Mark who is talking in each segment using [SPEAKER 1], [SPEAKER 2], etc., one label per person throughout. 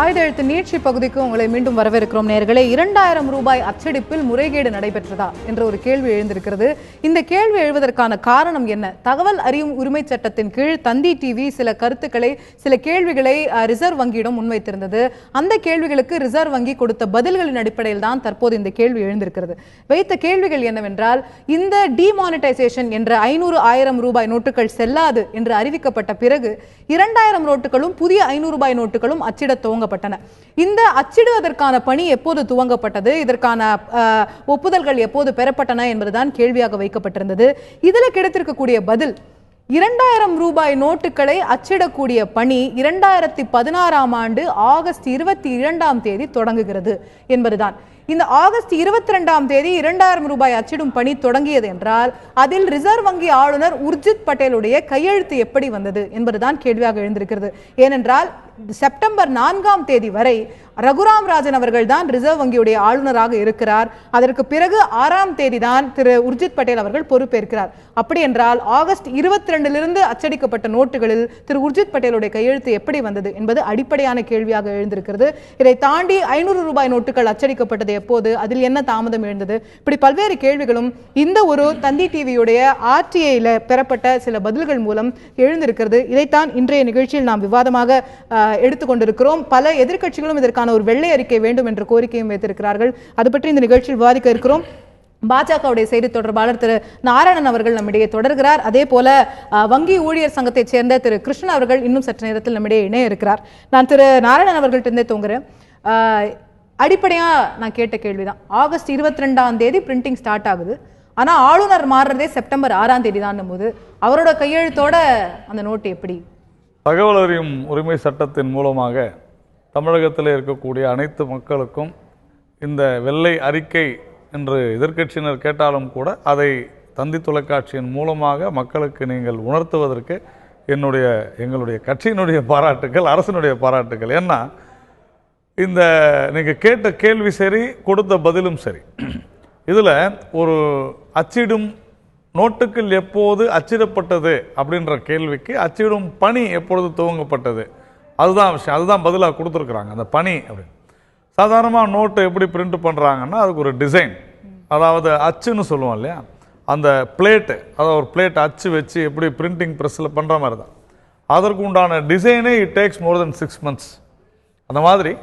[SPEAKER 1] நாளிதழத்து நீட்சி பகுதிக்கு உங்களை மீண்டும் வரவேற்கிறோம் நேயர்களே. 2000 ரூபாய் அச்சடிப்பில் முறைகேடு நடைபெற்றதா என்ற ஒரு கேள்வி எழுந்திருக்கிறது. இந்த கேள்வி எழுவதற்கான காரணம் என்ன? தகவல் அறியும் உரிமை சட்டத்தின் கீழ் தந்தி டிவி சில கருத்துக்களை, சில கேள்விகளை ரிசர்வ் வங்கியிடம் முன்வைத்திருந்தது. அந்த கேள்விகளுக்கு ரிசர்வ் வங்கி கொடுத்த பதில்களின் அடிப்படையில் தான் தற்போது இந்த கேள்வி எழுந்திருக்கிறது. வைத்த கேள்விகள் என்னவென்றால், இந்த டிமானிட்டைசேஷன் என்ற 500,000 ரூபாய் நோட்டுகள் செல்லாது என்று அறிவிக்கப்பட்ட பிறகு 2000 நோட்டுகளும் புதிய 500 ரூபாய் நோட்டுகளும் அச்சிட துவங்கப்பட்டன. இந்த அச்சிடுவதற்கான பணி எப்போது துவங்கப்பட்டது, இதற்கான ஒப்புதல்கள் எப்போது பெறப்பட்டன என்பதுதான் கேள்வியாக வைக்கப்பட்டிருந்தது. இதில் கிடைத்திருக்கக்கூடிய பதில், 2000 ரூபாய் நோட்டுகளை அச்சிடக்கூடிய பணி 2016ஆம் ஆண்டு ஆகஸ்ட் 22ஆம் தேதி தொடங்குகிறது என்பதுதான். இந்த ஆகஸ்ட் 22ஆம் தேதி 2000 ரூபாய் அச்சிடும் பணி தொடங்கியது என்றால் அதில் ரிசர்வ் வங்கி ஆளுநர் உர்ஜித் பட்டேலுடைய கையெழுத்து எப்படி வந்தது என்பதுதான் கேள்வியாக எழுந்திருக்கிறது. ஏனென்றால் செப்டம்பர் 4ஆம் தேதி வரை ரகுராம் ராஜன் அவர்கள் தான் ரிசர்வ் வங்கியுடைய ஆளுநராக இருக்கிறார். அதற்கு பிறகு 6ஆம் தேதி தான் திரு உர்ஜித் பட்டேல் அவர்கள் பொறுப்பேற்கிறார். அப்படி என்றால் ஆகஸ்ட் 22லிருந்து அச்சடிக்கப்பட்ட நோட்டுகளில் திரு உர்ஜித் பட்டேலுடைய கையெழுத்து எப்படி வந்தது என்பது அடிப்படையான கேள்வியாக எழுந்திருக்கிறது. இதை தாண்டி 500 ரூபாய் நோட்டுகள் அச்சடிக்கப்பட்டது எப்போது, அதில் என்ன தாமதம் எழுந்தது, இப்படி பல்வேறு கேள்விகளும் இந்த ஒரு தந்தி டிவியுடைய ஆர்டிஐல பெறப்பட்ட சில பதில்கள் மூலம் எழுந்திருக்கிறது. இதைத்தான் இன்றைய நிகழ்ச்சியில் நாம் விவாதமாக எடுத்துக்கொண்டிருக்கிறோம். பல எதிர்க்கட்சிகளும் இதற்கான ஒரு வெள்ளை அறிக்கை வேண்டும் என்ற கோரிக்கையும் வைத்திருக்கிறார்கள். அது பற்றி இந்த நிகழ்ச்சியில் விவாதிக்க இருக்கிறோம். பாஜகவுடைய செய்தி தொடர்பாளர் திரு நாராயணன் அவர்கள் நம்மிடையே தொடர்கிறார். அதே போல வங்கி ஊழியர் சங்கத்தைச் சேர்ந்த திரு கிருஷ்ணன் அவர்கள் இன்னும் சற்று நேரத்தில் நம்மிடையே இணைய இருக்கிறார். நான் திரு நாராயணன் அவர்கள்ட்ட இருந்தே தூங்குறேன். அடிப்படையா நான் கேட்ட கேள்விதான். ஆகஸ்ட் 22ஆம் தேதி பிரிண்டிங் ஸ்டார்ட் ஆகுது. ஆனா ஆளுநர் மாறுறதே செப்டம்பர் 6ஆம் தேதி தான் போது அவரோட கையெழுத்தோட அந்த நோட்டு எப்படி?
[SPEAKER 2] தகவல் அறியும் உரிமை சட்டத்தின் மூலமாக தமிழகத்தில் இருக்கக்கூடிய அனைத்து மக்களுக்கும் இந்த வெள்ளை அறிக்கை என்று எதிர்க்கட்சியினர் கேட்டாலும் கூட அதை தந்தி தொலைக்காட்சியின் மூலமாக மக்களுக்கு நீங்கள் உணர்த்துவதற்கு எங்களுடைய கட்சியினுடைய பாராட்டுகள், அரசினுடைய பாராட்டுகள். ஏன்னா இந்த நீங்கள் கேட்ட கேள்வி சரி, கொடுத்த பதிலும் சரி. இதில் ஒரு அச்சிடும் நோட்டுகள் எப்போது அச்சிடப்பட்டது அப்படின்ற கேள்விக்கு அச்சிடும் பணி எப்பொழுது துவங்கப்பட்டது அதுதான் விஷயம். அதுதான் பதிலாக கொடுத்துருக்குறாங்க. அந்த பணி அப்படின்னு சாதாரணமாக நோட்டு எப்படி பிரிண்ட் பண்ணுறாங்கன்னா அதுக்கு ஒரு டிசைன், அதாவது அச்சுன்னு சொல்லுவோம் இல்லையா, அந்த பிளேட்டு, அதாவது ஒரு பிளேட் அச்சு வச்சு எப்படி பிரிண்டிங் ப்ரெஸ்ஸில் பண்ணுற மாதிரி தான். அதற்கு உண்டான டிசைனே it takes more than 6 months. அந்த மாதிரி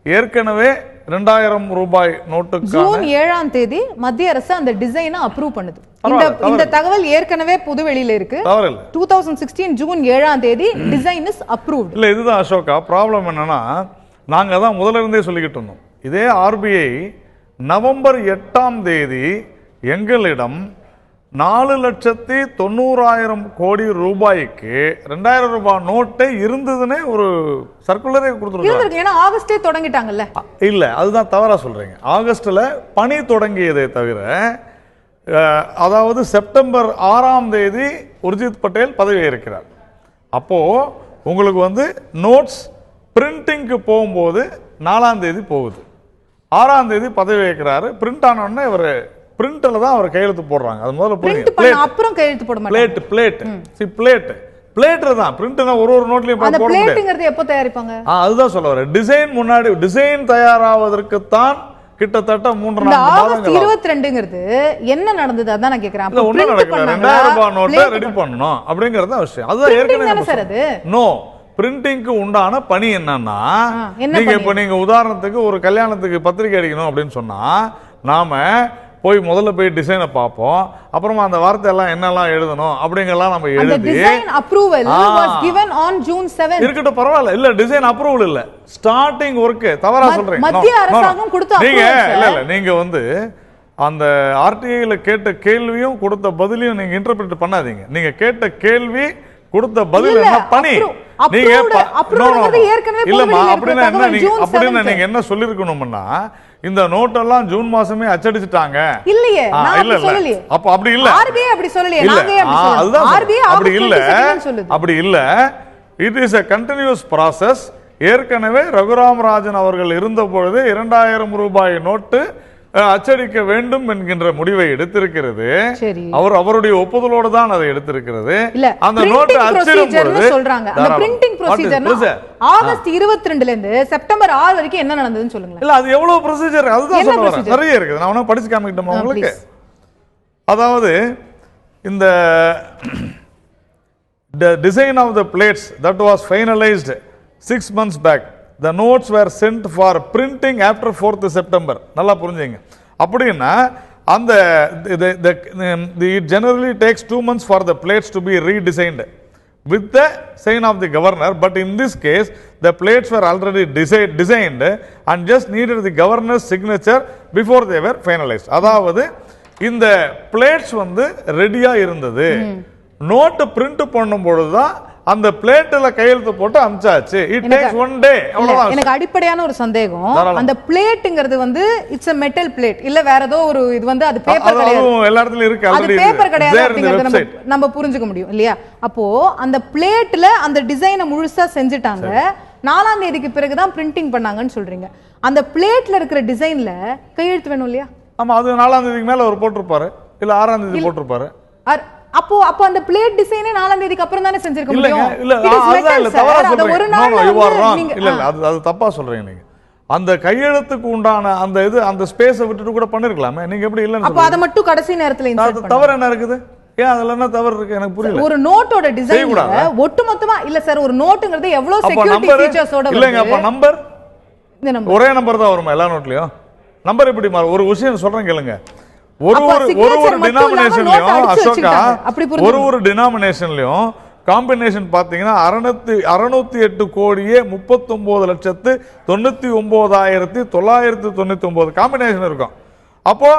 [SPEAKER 2] ஏற்கனவே 2000 ரூபாய் நோட்டுக்கு
[SPEAKER 1] ஜூன் 7ஆம் தேதி மத்திய அரசு அந்த டிசைனை அப்ரூவ் பண்ணுது. இந்த தகவல் ஏற்கனவே பொதுவெளியில இருக்கு. 2016 ஜூன் 7ஆம் தேதி டிசைன் இஸ் அப்ரூவ்ட்.
[SPEAKER 2] இல்ல, இதுதான் அசோகா ப்ராப்ளம். என்னன்னா நாங்க தான் முதல்ல இருந்தே சொல்லிக்கிட்டு இருந்தோம். இதே ஆர்பிஐ நவம்பர் 8ஆம் தேதி எங்களிடம் 4,90,000 கோடி ரூபாய்க்கு 2000 ரூபாய் நோட்டை இருந்ததுன்னு ஒரு சர்க்குலரே கொடுத்துருக்காங்க.
[SPEAKER 1] ஏன்னா ஆகஸ்டே தொடங்கிட்டாங்கல்ல.
[SPEAKER 2] இல்ல, அதுதான் தவறா சொல்றீங்க. ஆகஸ்ட்ல பணி தொடங்கியதை தவிர, அதாவது செப்டம்பர் 6ஆம் தேதி உர்ஜித் பட்டேல் பதவி ஏற்கிறார். அப்போ உங்களுக்கு நோட்ஸ் பிரிண்டிங்க்கு போகும்போது 4ஆம் தேதி போகுது, 6ஆம் தேதி பதவி ஏற்கிறாரு. பிரிண்ட் ஆனோடனே இவர் பிரிண்ட்ல தான் அவர் கையெழுத்து போடுறாங்க. அது முதல்ல
[SPEAKER 1] அப்புறம் கையெழுத்து போட
[SPEAKER 2] மாட்டாங்க. பிளேட் தான் பிரிண்ட்னா ஒரு நோட்லயும் போட முடியாது.
[SPEAKER 1] பிளேட்ங்கிறது எப்போ தயாரிப்பாங்க?
[SPEAKER 2] அதுதான் சொல்ல வரேன். டிசைன் முன்னாடி டிசைன் தயாராவதற்கு தான் கிட்டத்தட்ட 3-4
[SPEAKER 1] ஆகஸ்ட் 22ங்கிறது என்ன நடந்தது அதான் நான் கேக்குறேன்.
[SPEAKER 2] அப்ப ஒண்ணு நடக்கல. 2000 ரூபாய் நோட்டை ரெடி பண்ணனும் அப்படிங்கறது விஷயம். அதுதான் ஏற்கனவே நோ பிரிண்டிங்க்கு உண்டான பணி என்னன்னா, நீங்க உதாரணத்துக்கு ஒரு கல்யாணத்துக்கு பத்திரிகை அடிக்கணும் அப்படின்னு சொன்னா நாம முதல்ல போய் டிசைனை பார்ப்போம். அப்புறமா அந்த வார்த்தை எல்லாம் என்னெல்லாம் எழுதணும் அப்படிங்கலாம் நம்ம எழுதி
[SPEAKER 1] design approval was given on June 7.
[SPEAKER 2] இருக்கட்டும், பரவாயில்ல. இல்ல, டிசைன் அப்ரூவல் இல்ல, ஸ்டார்டிங் ஒர்க். தவறா சொல்றீங்க.
[SPEAKER 1] மத்திய அரசாங்கம் கொடுத்த
[SPEAKER 2] நீங்க நீங்க அந்த ஆர்டிஐல கேட்ட கேள்வியும் கொடுத்த பதிலையும் நீங்க இன்டர்பிரட் பண்ணாதீங்க. நீங்க கேட்ட கேள்வி கொடுத்த பதில் என்ன பணி, நீங்க இல்லம்மா அப்படின்னா நீங்க என்ன சொல்லிருக்கணும்னா, இந்த நோட்டெல்லாம் ஜூன் மாசமே அச்சடிச்சிட்டாங்க இல்லையே. அப்ப அப்படி இல்ல, அப்படி இல்ல. It is a continuous process. ஏற்கனவே ரகுராம் ராஜன் அவர்கள் இருந்த பொழுது 2000 ரூபாய் நோட்டு அச்சடிக்க வேண்டும் என்கின்ற முடிவை எடுத்திருக்கிறது.
[SPEAKER 1] சரி.
[SPEAKER 2] அவருடைய ஒப்புதலோடு தான் அதை எடுத்திருக்கிறது.
[SPEAKER 1] இல்ல,
[SPEAKER 2] அந்த நோட்டு அச்சிடும் பொழுது
[SPEAKER 1] சொல்றாங்க அந்த பிரிண்டிங் ப்ரொசீஜர்னா ஆகஸ்ட் 22 இருந்து செப்டம்பர் 6 வரைக்கும் என்ன நடந்ததுன்னு சொல்லுங்க.
[SPEAKER 2] இல்ல, அது எவ்வளவு ப்ரொசீஜர், அதுதான் சொல்ல வரேன். நிறைய இருக்குது. நான் வேணா படிச்சு காமிக்கிட்டோமா உங்களுக்கு? அதாவது இந்த the design of the plates that was finalized 6 months back, the notes were sent for printing after 4th September. நல்லா புரிஞ்சுங்க. அப்படின்னா அந்த it generally takes 2 months for the plates to be redesigned with the sign of the governor, but in this case the plates were already designed and just needed the governor's signature before they were finalized. அதாவது இந்த plates வந்து ரெடியா இருந்தது. Note print பண்ணும் பொழுதுதான் அந்த பிளேட்ல கையெழுத்து போட்டு அனுப்பிச்சாச்சு. இட் டேக்ஸ் 1 டே. அவ்வளவுதான். எனக்கு
[SPEAKER 1] அடிப்படையான ஒரு சந்தேகம், அந்த பிளேட்ங்கிறது வந்து இட்ஸ் a metal plate இல்ல வேற ஏதோ ஒரு இது வந்து அது பேப்பர் கிடையாது. எல்லா இடத்துலயும் இருக்கு. அது பேப்பர் கிடையாது அப்படிங்கறத நம்ம புரிஞ்சுக்க முடியும் இல்லையா? அப்போ அந்த பிளேட்ல அந்த டிசைனை முழுசா செஞ்சுட்டாங்க. 4ஆம் தேதிக்கு பிறகு தான் பிரிண்டிங் பண்ணாங்கன்னு சொல்றீங்க. அந்த பிளேட்ல இருக்கிற டிசைன்ல கையெழுத்து வேணும் இல்லையா? ஆமா, அது 4ஆம் தேதிக்கு மேல அவர் போட்டுருப்பாரு, இல்ல 6ஆம் தேதி போட்டுருப்பாரு. அப்போ அந்த பிளேட் டிசைனே 4ஆம் தேதிக்கு அப்புறம் தானே செஞ்சிருக்க முடியும். இல்ல இல்ல, தவறா சொல்றீங்க. இல்ல அது தப்பா சொல்றீங்க நீங்க. அந்த கையெழுத்துக்கு உண்டான அந்த இது அந்த ஸ்பேஸை விட்டுட்டு கூட பண்ணிருக்கலாமே. நீங்க எப்படி இல்லன்னு அப்ப அத மட்டும் கடைசி நேரத்துல இன்சர்ட் பண்ண தவறு என்ன இருக்குது? ஏன் அதுல என்ன தவறு இருக்கு எனக்கு புரியல. ஒரு நோட்டோட டிசைன்ல ஒட்டுமொத்தமா இல்ல சார், ஒரு நோட்ங்கிறது எவ்வளவு செக்யூரிட்டி ஃபீச்சர்ஸோட வருது இல்லங்க. அப்ப நம்பர் இந்த நம்பர் ஒரே நம்பர் தான் வருமா எல்லா நோட்லயும்? நம்பர் எப்படி மாறும்? ஒரு விஷயம் சொல்றேன் கேளுங்க. ஒரு டினாமினேஷன்லயும் அசோகா ஒரு டினாமினேஷன்லயும் காம்பினேஷன் பாத்தீங்கன்னா 608 கோடியே 39,99,999 காம்பினேஷன் இருக்கும். அப்போ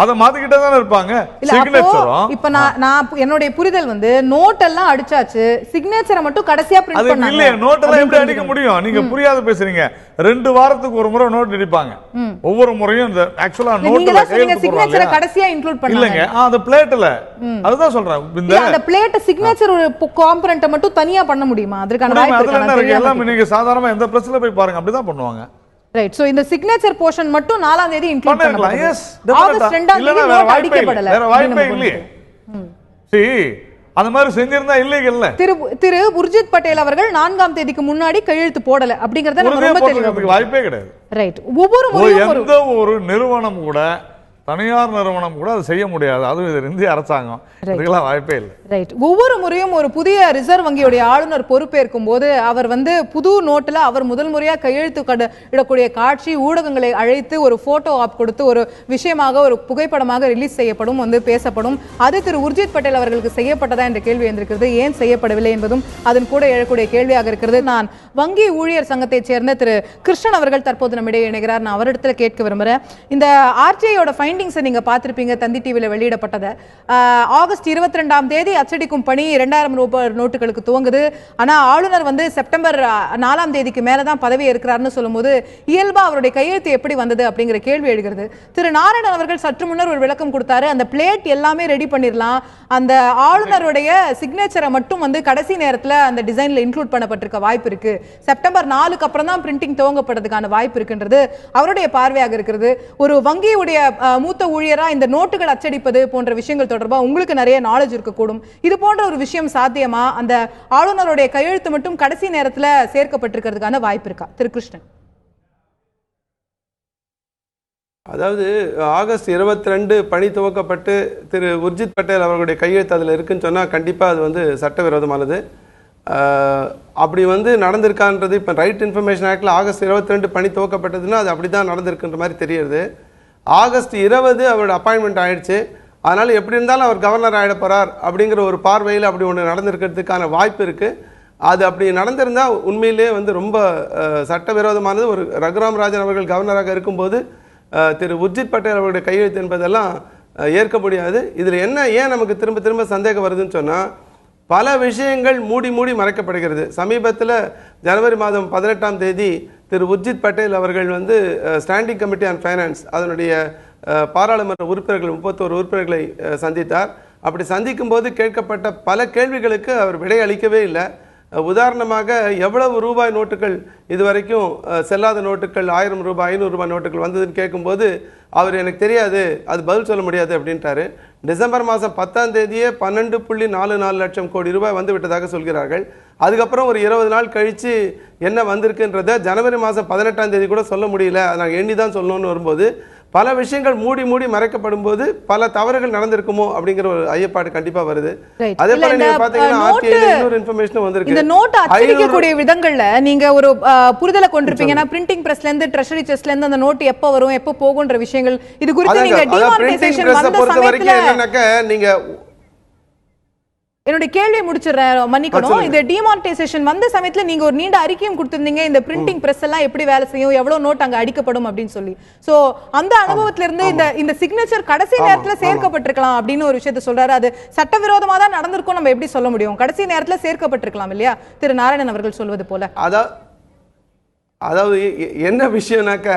[SPEAKER 1] அத மாத்திக்கிட்டே தானே இருப்பாங்க. சிக்னேச்சரும் இப்ப நான் என்னோட புரிதல் வந்து நோட் எல்லாம் அடிச்சாச்சு, சிக்னேச்சரை மட்டும் கடைசியா பிரிண்ட் பண்ணாங்க. இல்ல, நோட் எல்லாம் எப்படி அடிக்க முடியும்? நீங்க புரியாத பேசுறீங்க. 2 வாரத்துக்கு ஒரு முறை நோட் அடிப்பாங்க. ஒவ்வொரு முறையும் இந்த ஆக்சுவலா நோட்ல சிக்னேச்சரை கடைசியா இன்க்ளூட் பண்ணாங்க. இல்லங்க, அந்த பிளேட்ல அதுதான் சொல்றேன். இந்த அந்த பிளேட் சிக்னேச்சர் ஒரு காம்போனன்ட் மட்டும் தனியா பண்ண முடியுமா? அதற்கான வாய்ப்பு இருக்கு. எல்லாம் நீங்க சாதாரணமா எந்த பிரஸ்ல போய் பாருங்க, அப்படிதான் பண்ணுவாங்க. ரைட். சோ இந்த சிக்னேச்சர் போர்ஷன் மட்டும் 4ஆம் தேதி இன்க்ளூட் பண்ணலாம். எஸ், ஆகஸ்ட் 2ஆம் தேதி நோட் அடிக்கப்படல. வேற வாய்ப்பே இல்ல. அந்த மாதிரி செஞ்சிருந்தா இல்லீகல்ல. திரு உர்ஜித் பட்டேல் அவர்கள் 4ஆம் தேதிக்கு முன்னாடி கையெழுத்து போடல அப்படிங்கறத நம்ம ரொம்ப தெளிவா வாய்ப்பே கிடையாது. ரைட். ஒவ்வொரு முறையும் எந்த ஒரு நிறுவனம் கூட, தனியார் நிறுவனம் கூட அதை செய்ய முடியாது. அதுவும் இது இந்திய அரசாங்கம், இதுக்கெல்லாம் வாய்ப்பே இல்லை. ரைட். ஒவ்வொரு முறையும் ஒரு புதிய ரிசர்வ் வங்கியுடைய ஆளுநர் பொறுப்பேற்கும் போது அவர் வந்து புது நோட்டில் அவர் முதல் முறையாக கையெழுத்து இடக்கூடிய காட்சி ஊடகங்களை அழைத்து ஒரு போட்டோ ஆப் கொடுத்து ஒரு விஷயமாக ஒரு புகைப்படமாக ரிலீஸ் செய்யப்படும், வந்து பேசப்படும். அது திரு உர்ஜித் பட்டேல் அவர்களுக்கு செய்யப்பட்டதா என்ற கேள்வி எழுந்திருக்கிறது. ஏன் செய்யப்படவில்லை என்பதும் அதன் கூட எழக்கூடிய கேள்வியாக இருக்கிறது. நான் வங்கி ஊழியர் சங்கத்தைச் சேர்ந்த திரு கிருஷ்ணன் அவர்கள் தற்போது நம்மிடையே இணைகிறார். நான் அவரிடத்துல கேட்க விரும்புகிறேன். இந்த ஆர்டிஐயோட நீங்க பார்த்திருப்பீங்க, தந்தி டிவியில் வெளியிடப்பட்டது. ஆகஸ்ட் 22ஆம் தேதி அச்சடிக்கும் பணி 2000 ரூபாய் நோட்டுகளுக்கு துவங்குது. ஆனா ஆளுநர் வந்து செப்டம்பர் 4ஆம் தேதிக்கு மேலதான் பதவி இருக்கிறார்னு சொல்லும்போது இயல்பா அவருடைய கையெழுத்து எப்படி வந்தது அப்படிங்கிற கேள்வி எழுகிறது. திரு நாராயணன் அவர்கள் சற்று முன்னர் ஒரு விளக்கம் கொடுத்தாரு. அந்த பிளேட் எல்லாமே ரெடி பண்ணிடலாம், அந்த ஆளுநருடைய சிக்னேச்சரை மட்டும் வந்து கடைசி நேரத்தில் அந்த டிசைன்ல இன்க்ளூட் பண்ணப்பட்டிருக்க வாய்ப்பு இருக்கு, செப்டம்பர் 4க்கு அப்புறம் தான் பிரிண்டிங் துவங்கப்படுறதுக்கான வாய்ப்பு இருக்குன்றது அவருடைய பார்வையாக இருக்கிறது. ஒரு வங்கியுடைய மூத்த ஊழியரா இந்த நோட்டுகள் அச்சடிப்பது போன்ற விஷயங்கள் தொடர்பா உங்களுக்கு நிறைய நாலேஜ் இருக்கக்கூடும். இது போன்ற ஒரு விஷயம் சாத்தியமா? அந்த ஆளுநருடைய கையெழுத்து மட்டும் கடைசி நேரத்தில் சேர்க்கப்பட்டிருக்கிறதுக்கான வாய்ப்பு இருக்கா திரு கிருஷ்ணன்?
[SPEAKER 3] அதாவது ஆகஸ்ட் 22 பணி துவக்கப்பட்டு திரு உர்ஜித் பட்டேல் அவர்களுடைய கையெழுத்து அதில் இருக்குன்னு சொன்னால் கண்டிப்பாக அது வந்து சட்டவிரோதமானது. அப்படி வந்து நடந்திருக்கான்றது இப்போ ரைட் இன்ஃபர்மேஷன் ஆக்டில் ஆகஸ்ட் 22 பணி துவக்கப்பட்டதுன்னா அது அப்படி தான் நடந்திருக்குன்ற மாதிரி தெரியுது. ஆகஸ்ட் 20 அவரோட அப்பாயின்மெண்ட் ஆயிடுச்சு. அதனால் எப்படி இருந்தாலும் அவர் கவர்னர் ஆகிட போகிறார் அப்படிங்கிற ஒரு பார்வையில் அப்படி ஒன்று நடந்திருக்கிறதுக்கான வாய்ப்பு இருக்குது. அது அப்படி நடந்திருந்தால் உண்மையிலே வந்து ரொம்ப சட்டவிரோதமானது. ஒரு ரகுராம் ராஜன் அவர்கள் கவர்னராக இருக்கும்போது திரு உர்ஜித் பட்டேல் அவருடைய கையெழுத்து என்பதெல்லாம் ஏற்க முடியாது. இதில் ஏன் நமக்கு திரும்ப திரும்ப சந்தேகம் வருதுன்னு சொன்னால், பல விஷயங்கள் மூடி மறைக்கப்படுகிறது. சமீபத்தில் ஜனவரி மாதம் 18ஆம் தேதி திரு உர்ஜித் பட்டேல் அவர்கள் வந்து ஸ்டாண்டிங் கமிட்டி ஆன் ஃபைனான்ஸ் அதனுடைய பாராளுமன்ற உறுப்பினர்கள் 31 உறுப்பினர்களை சந்தித்தார். அப்படி சந்திக்கும் போது கேட்கப்பட்ட பல கேள்விகளுக்கு அவர் விடை அளிக்கவே இல்லை. உதாரணமாக எவ்வளவு ரூபாய் நோட்டுகள் இதுவரைக்கும் செல்லாத நோட்டுகள் 1000 ரூபாய் 500 ரூபாய் நோட்டுகள் வந்ததுன்னு கேட்கும்போது அவர் எனக்கு தெரியாது, அது பதில் சொல்ல முடியாது அப்படின்ட்டாரு. டிசம்பர் மாதம் 10ஆம் தேதியே 12.44 லட்சம் கோடி ரூபாய் வந்து விட்டதாக சொல்கிறார்கள். அதுக்கப்புறம் ஒரு 20 நாள் கழித்து என்ன வந்திருக்குன்றத ஜனவரி மாதம் 18ஆம் தேதி கூட சொல்ல முடியல, அதை நாங்கள் எண்ணி தான் சொல்லணும்னு வரும்போது பல விஷயங்கள் மூடி மூடி மறைக்கப்படும் போது பல தவறுகள் நடந்திருக்குமோ அப்படிங்கிற ஒரு ஐயப்பாடு கண்டிப்பா வருது. அதே போல நீங்க பாத்தீங்கன்னா ஆர்டிஐல இன்னொரு இன்ஃபர்மேஷன் வந்திருக்கு.
[SPEAKER 1] இந்த நோட் அச்சடிக்கக்கூடிய விதங்கள்ல நீங்க ஒரு புரிதலை கொண்டிருப்பீங்கன்னா பிரிண்டிங் பிரஸ்ல இருந்து ட்ரெஷரி செஸ்ல இருந்து அந்த நோட் எப்ப வரும் எப்ப போகும்ன்ற விஷயங்கள் இது குறித்து நீங்க டிமானிட்டைசேஷன் வந்த சமயத்துல
[SPEAKER 3] என்னன்னாக்க நீங்க
[SPEAKER 1] என்னோட கேள்வியை முடிச்சிடுறேன், மன்னிக்கணும். இந்த டிமானிட்டைசேஷன் வந்த சமயத்துல நீங்க ஒரு நீண்ட அறிக்கையும் கொடுத்திருந்தீங்க, இந்த பிரிண்டிங் பிரஸ் எல்லாம் எப்படி வேலை செய்யும், எவ்வளவு நோட் அங்க அடிக்கப்படும் அப்படின்னு சொல்லி. சோ அந்த அனுபவத்துல இருந்து இந்த சிக்னேச்சர் கடைசி நேரத்துல சேர்க்கப்பட்டிருக்கலாம் அப்படின்னு ஒரு விஷயத்த சொல்றாரு. அது சட்டவிரோதமா தான் நடந்திருக்கும் நம்ம எப்படி சொல்ல முடியும்? கடைசி நேரத்துல சேர்க்கப்பட்டிருக்கலாம் இல்லையா திரு நாராயணன் அவர்கள் சொல்வது போல?
[SPEAKER 3] அதாவது என்ன விஷயம்னாக்க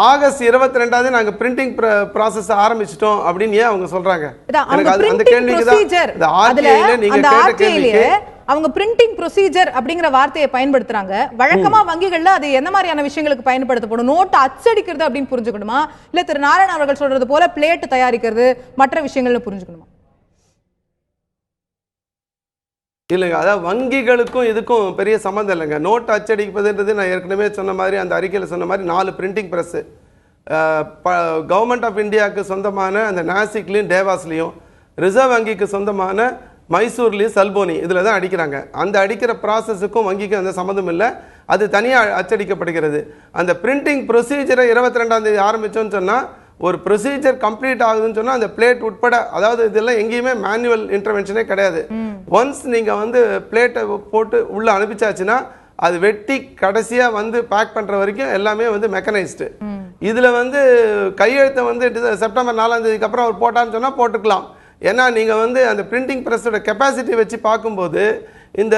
[SPEAKER 3] ஆகஸ்ட் 22 நாங்க பிரிண்டிங் process ஆரம்பிச்சிட்டோம் அப்படின்னு ஏன் அவங்க சொல்றாங்க? எனக்கு அந்த கேள்விக்கு தான் ஆர்டிஐல நீங்க கேட்ட கேள்விக்கு
[SPEAKER 1] அவங்க பிரிண்டிங் ப்ரொசீஜர் அப்படிங்கிற வார்த்தையை பயன்படுத்துறாங்க. வழக்கமா வங்கிகள்ல அது என்ன மாதிரியான விஷயங்களுக்கு பயன்படுத்தப்படும்? நோட் அச்சடிக்கிறது அப்படின்னு புரிஞ்சுக்கணுமா, இல்ல திரு நாராயணன் அவர்கள் சொல்றது போல பிளேட் தயாரிக்கிறது மற்ற விஷயங்கள்னு புரிஞ்சுக்கணுமா?
[SPEAKER 3] இல்லைங்க, அதாவது வங்கிகளுக்கும் இதுக்கும் பெரிய சம்மந்தம் இல்லைங்க. நோட் அச்சடிப்பதுன்றது நான் ஏற்கனவே சொன்ன மாதிரி அந்த அறிக்கையில் சொன்ன மாதிரி 4 பிரிண்டிங் ப்ரெஸ்ஸு கவர்மெண்ட் ஆஃப் இந்தியாவுக்கு சொந்தமான அந்த நாசிக்லையும் டேவாஸ்லையும், ரிசர்வ் வங்கிக்கு சொந்தமான மைசூர்லேயும் சல்போனி இதில் தான் அடிக்கிறாங்க. அந்த அடிக்கிற ப்ராசஸுக்கும் வங்கிக்கும் அந்த சம்மந்தம் இல்லை, அது தனியாக அச்சடிக்கப்படுகிறது. அந்த பிரிண்டிங் ப்ரொசீஜரை 22ஆம் தேதி ஆரம்பித்தோன்னு சொன்னால் ஒரு ப்ரொசீஜர் கம்ப்ளீட் ஆகுதுன்னு சொன்னால் அந்த பிளேட் உட்பட, அதாவது இதெல்லாம் எங்கேயுமே மேனுவல் இன்டர்வென்ஷனே கிடையாது. ஒன்ஸ் நீங்கள் வந்து பிளேட்டை போட்டு உள்ளே அனுப்பிச்சாச்சுன்னா அது வெட்டி கடைசியாக வந்து பேக் பண்ணுற வரைக்கும் எல்லாமே வந்து மெக்கனைஸ்டு. இதில் வந்து கையெழுத்தை வந்து செப்டம்பர் 4ஆம் தேதிக்கு அப்புறம் அவர் போட்டான்னு சொன்னால் போட்டுக்கலாம். ஏன்னா நீங்கள் வந்து அந்த பிரிண்டிங் ப்ரெஸ்ஸோட கெப்பாசிட்டி வச்சு பார்க்கும்போது இந்த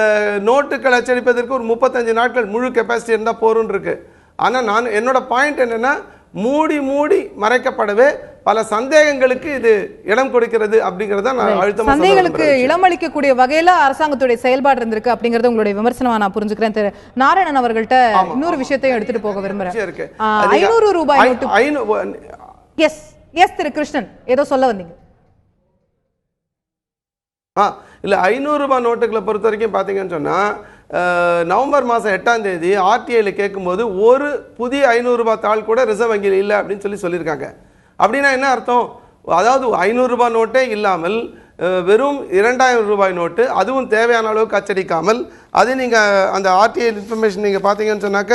[SPEAKER 3] நோட்டுகள் அச்சடிப்பதற்கு ஒரு 35 நாட்கள் முழு கெப்பாசிட்டி இருந்தால் போருன்னு இருக்கு. ஆனால் நான் என்னோட பாயிண்ட் என்னென்னா மூடி மூடி மறைக்கப்படவே பல சந்தேகங்களுக்கு இது இடம் கொடுக்கிறது அப்படிங்கறத நான் அழுத்தமா
[SPEAKER 1] சந்தேகங்களுக்கு இடமளிக்கக்கூடிய வகையில அரசாங்கத்துடைய செயல்பாடு இருந்திருக்கு அப்படிங்கறது உங்களுடைய விமர்சனமா நான் புரிஞ்சுக்கிறேன். திரு நாராயணன் அவர்கள்ட்ட இன்னொரு விஷயத்தையும் எடுத்துட்டு போக விரும்புறேன். 500 ரூபாய் note. S S Thiru Krishnan ஏதோ சொல்ல வந்தீங்க.
[SPEAKER 3] இல்ல 500 ரூபாய் நோட்டுகளை பொறுத்த வரைக்கும் பாத்தீங்கன்னு சொன்னா நவம்பர் மாதம் 8ஆம் தேதி ஆர்டிஐல கேட்கும்போது ஒரு புதிய 500 ரூபாய் தாள் கூட ரிசர்வ் வங்கியில் இல்லை அப்படின்னு சொல்லியிருக்காங்க. அப்படின்னா என்ன அர்த்தம்? அதாவது 500 ரூபாய் நோட்டே இல்லாமல் வெறும் 2000 ரூபாய் நோட்டு, அதுவும் தேவையான அளவுக்கு அச்சடிக்காமல், அது நீங்கள் அந்த ஆர்டிஐ இன்ஃபர்மேஷன் நீங்கள் பார்த்தீங்கன்னு சொன்னாக்க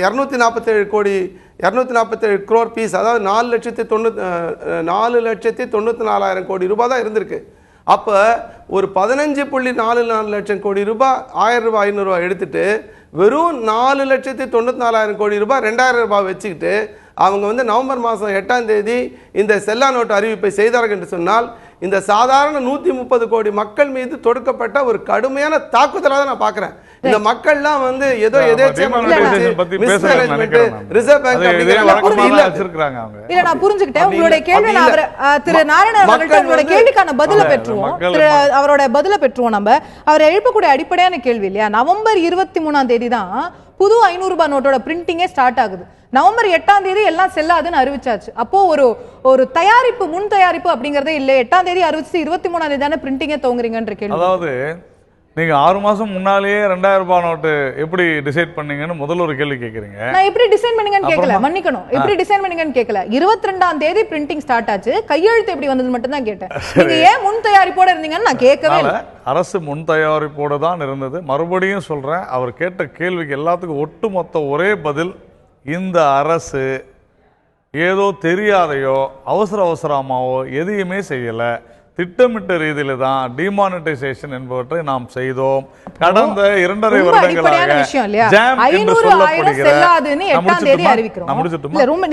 [SPEAKER 3] 247 crore பீஸ், அதாவது 4,94,000 கோடி ரூபாய் தான் இருந்திருக்கு. அப்போ ஒரு 15.44 லட்சம் கோடி ரூபாய் 1000 ரூபாய் 500 ரூபாய் எடுத்துட்டு வெறும் 4,94,000 கோடி ரூபாய் 2000 ரூபாய் வச்சுக்கிட்டு அவங்க வந்து நவம்பர் மாதம் 8ஆம் தேதி இந்த செல்லா நோட்டு அறிவிப்பை செய்தார்கள் என்று சொன்னால் இந்த சாதாரண 130 கோடி மக்கள் மீது தொடுக்கப்பட்ட ஒரு கடுமையான தாக்குதலாக தான் நான் பார்க்குறேன். இந்த மக்கள்லாம் வந்து ஏதோ ரிசர்வ் பேங்க்
[SPEAKER 1] இல்ல நான் புரிஞ்சுக்கிட்டேன் உங்களுடைய கேள்வி. திரு நாராயணன் அவர்கள்ட்ட உங்களுடைய கேள்விக்கான பதில பெற்றுவோம், அவரோட பதில பெற்றுவோம். நம்ம அவரை எழுப்பக்கூடிய அடிப்படையான கேள்வி இல்லையா, நவம்பர் 23ஆம் தேதி தான் புது 500 ரூபாய் நோட்டோட பிரிண்டிங்கே ஸ்டார்ட் ஆகுது. நவம்பர் 8ஆம் தேதி எல்லாம் செல்லாதுன்னு அறிவிச்சாச்சு. அப்போ ஒரு தயாரிப்பு முன் தயாரிப்பு அப்படிங்கறதே இல்லை. 8ஆம் தேதி அறிவிச்சு 23ஆம் தேதி தானே பிரிண்டிங்கே துவங்குறீங்கன்ற கேள்வி.
[SPEAKER 2] அதாவது நீங்க 6 மாசம் முன்னாலேயே 2000 ரூபாய் நோட்டு எப்படி டிசைட் பண்ணீங்கன்னு முதல்ல ஒரு கேள்வி கேக்குறீங்க.
[SPEAKER 1] நான் எப்படி டிசைன் பண்ணீங்கன்னு கேட்கல, மன்னிக்கணும், எப்படி டிசைன் பண்ணீங்கன்னு கேட்கல. 22ஆம் தேதி பிரிண்டிங் ஸ்டார்ட் ஆச்சு, கையெழுத்து எப்படி வந்தது மட்டும் தான் கேட்டேன். நீங்க ஏன் முன் தயாரிப்போட இருந்தீங்கன்னு நான் கேட்கவே இல்லை.
[SPEAKER 2] அரசு முன் தயாரிப்போட தான் இருந்தது. மறுபடியும் சொல்றேன், அவர் கேட்ட கேள்விக்கு எல்லாத்துக்கும் ஒட்டுமொத்த ஒரே பதில், இந்த அரசு ஏதோ தெரியாதையோ அவசரமாவோ எதையுமே செய்யல, திட்டமிட்ட ரீதியில தான் டிமானிட்டைசேஷன் என்பவற்றை நாம் செய்தோம். கடந்த 2.5 வருடங்களாக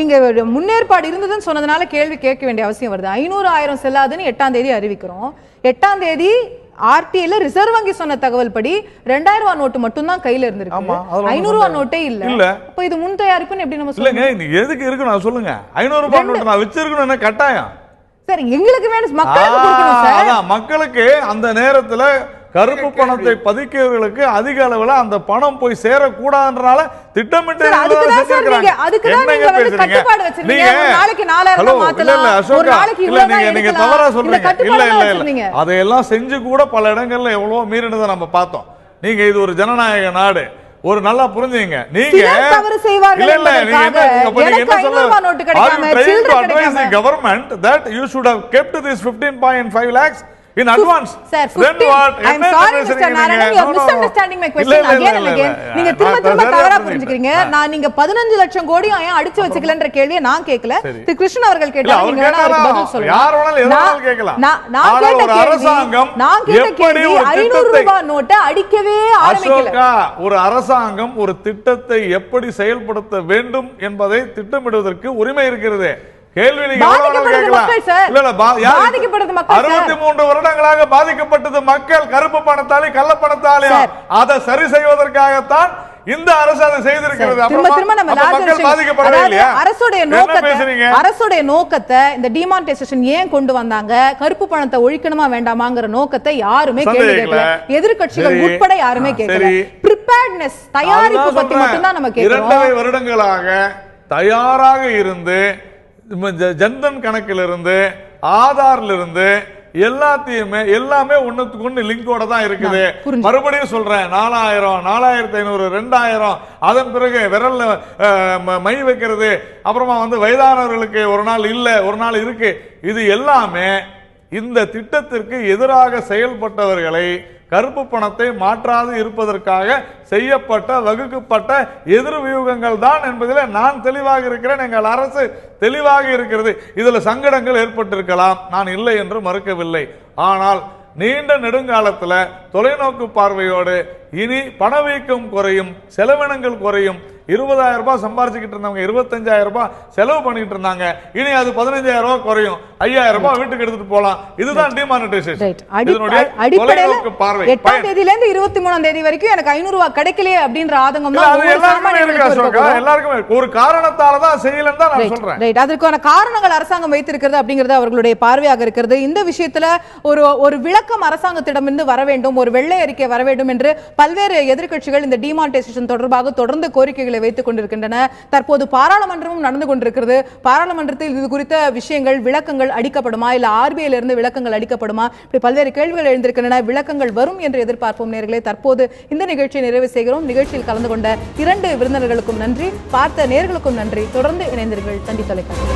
[SPEAKER 1] நீங்க முன்னேற்பாடு இருந்ததுன்னு சொன்னதுனால கேள்வி கேட்க வேண்டிய அவசியம் வருது. 500,000 செல்லாதுன்னு 8ஆம் தேதி அறிவிக்கிறோம். 8ஆம் தேதி ஆர்டிஐல ரிசர்வ் வங்கி சொன்ன தகவல் படி 2000 ரூபாய் நோட்டு மட்டும் தான் கையில இருந்திருக்கு, 500 ரூபாய் நோட்டே இல்ல. அப்ப இது முன் தயாரிப்புன்னு எப்படி நம்ம சொல்லுங்க?
[SPEAKER 2] எதுக்கு இருக்கு நான் சொல்லுங்க. 500 ரூபாய் நோட்டு நான் வச்சிருக்கணும் என்ன கட்டாயம்?
[SPEAKER 1] சரி, எங்களுக்கு வேணும், மக்களுக்கு கொடுக்கணும் சார்.
[SPEAKER 2] மக்களுக்கு அந்த நேரத்துல கருப்பு பணத்தை பதிக்கிறவர்களுக்கு அதிக அளவுல அந்த பணம் போய் சேரக்கூடாதுன்றனால திட்டமிட்டு நீங்க தவறா சொல்றீங்க. இல்ல அதையெல்லாம் செஞ்சு கூட பல இடங்கள்ல எவ்வளவு மீறினதை நம்ம பார்த்தோம். நீங்க இது ஒரு ஜனநாயக நாடு, ஒரு நல்லா புரிஞ்சுங்க. நீங்க government that you should have kept this 15.5 lakhs in advance.
[SPEAKER 1] Sir, I'm sorry Mr. Narayanan, you are misunderstanding my question again and again. நீங்க திரும்ப தவறா புரிஞ்சுக்கிறீங்க. நான் நீங்க 15 லட்சம் கோடி ஏன் அடிச்சு வச்சுக்கலன்ற கேள்வியை நான் கேட்கல, திரு கிருஷ்ணன் அவர்கள் கேட்டாங்க. நீங்க வேணா அவருக்கு பதில் சொல்லுங்க.
[SPEAKER 2] யார் வேணாலும் எதுனாலும் கேட்கலாம்.
[SPEAKER 1] நான் கேட்ட கேள்வி 500 ரூபாய் நோட்டை அடிக்கவே ஆரம்பிக்கல.
[SPEAKER 2] அசோகா, ஒரு அரசாங்கம் ஒரு திட்டத்தை எப்படி செயல்படுத்த வேண்டும் என்பதை திட்டமிடுவதற்கு உரிமை இருக்கிறது. கேள்வி நீங்க 63 வருடங்களாக பாதிக்கப்பட்டது மக்கள், கருப்பு பணத்தாலே கள்ள பணத்தாலே. அதை சரி செய்வதற்காகத்தான் இந்த அரசு அதை செய்திருக்கிறது.
[SPEAKER 1] அரசுடைய நோக்கத்தை இந்த டிமானிட்டைசேஷன் ஏன் கொண்டு வந்தாங்க, கருப்பு பணத்தை ஒழிக்கணுமா வேண்டாமாங்கிற நோக்கத்தை யாருமே கேள்வி கேட்கல. எதிர்க்கட்சிகள் உட்பட யாருமே கேட்கல. பிரிப்பேர்ட்னஸ், தயாரிப்பு பத்தி மட்டும் தான் நம்ம கேட்கிறோம்.
[SPEAKER 2] 2 வருடங்களாக தயாராக இருந்து ஜன்தன் கணக்கில் இருந்து ஆதார்ல இருந்து எல்லாமே ஒண்ணுக்கு ஒண்ணு லிங்கோட தான் இருக்குது. மறுபடியும் சொல்றேன், 4000, 4500, 2000, அதன் பிறகு விரல்ல மை வைக்கிறது, அப்புறமா வயதானவர்களுக்கு ஒரு நாள் இல்ல ஒரு நாள் இருக்கு. இது எல்லாமே இந்த திட்டத்திற்கு எதிராக செயல்பட்டவர்களை கருப்பு பணத்தை மாற்றாது இருப்பதற்காக செய்யப்பட்ட வகுக்கப்பட்ட எதிர் வியூகங்கள் தான் என்பதில் நான் தெளிவாக இருக்கிறேன். எங்கள் அரசு தெளிவாக இருக்கிறது. இதுல சங்கடங்கள் ஏற்பட்டிருக்கலாம், நான் இல்லை என்று மறுக்கவில்லை. ஆனால் நீண்ட நெடுங்காலத்துல தொலைநோக்கு பார்வையோடு இனி பணவீக்கம் குறையும், செலவினங்கள் குறையும். 20,000 ரூபாய் சம்பாரிச்சுக்கிட்டு இருந்தவங்க 25,000 ரூபாய் செலவு பண்ணிட்டு இருந்தாங்க. இனி அது 15,000 ரூபாய் குறையும், 5,000 ரூபாய் வீட்டுக்கு எடுத்துட்டு போலாம். இதுதான் டிமானிட்டைசேஷன். தொலைநோக்கு பார்வை.
[SPEAKER 1] 8ஆம் தேதியில இருந்து 23ஆம் தேதி வரைக்கும் எனக்கு 500 ரூபாய் கிடைக்கலையே அப்படின்ற ஆதங்கம் தான்
[SPEAKER 2] எல்லாருக்குமே ஒரு காரணத்தால தான் செய்யலன்னு தான் நான் சொல்றேன்.
[SPEAKER 1] ரைட், அதற்கான காரணங்கள் அரசாங்கம் வைத்திருக்கிறது அப்படிங்கிறது அவர்களுடைய பார்வையாக இருக்கிறது. இந்த விஷயத்துல ஒரு விளக்கம் அரசாங்கத்திடமிருந்து வர வேண்டும், ஒரு வெள்ளை அறிக்கை வர வேண்டும் என்று பல்வேறு எதிர்க்கட்சிகள் இந்த டிமானிட்டைசேஷன் தொடர்பாக தொடர்ந்து கோரிக்கைகளை வைத்துக் கொண்டிருக்கின்றன. தற்போது பாராளுமன்றமும் நடந்து கொண்டிருக்கிறது. பாராளுமன்றத்தில் இது குறித்த விஷயங்கள் விளக்கங்கள் அளிக்கப்படுமா, இல்ல ஆர்பிஐல இருந்து விளக்கங்கள் அளிக்கப்படுமா, இப்படி பல்வேறு கேள்விகள் எழுந்திருக்கின்றன. விளக்கங்கள் வரும் என்று எதிர்பார்ப்போம் நேயர்களே. தற்போது இந்த நிகழ்ச்சியை நிறைவு செய்கிறோம். நிகழ்ச்சியில் கலந்து கொண்ட 2 விருந்தினர்களுக்கும் நன்றி, பார்த்த நேயர்களுக்கும் நன்றி. தொடர்ந்து இணைந்தீர்கள் தந்தி தொலைக்காட்சி.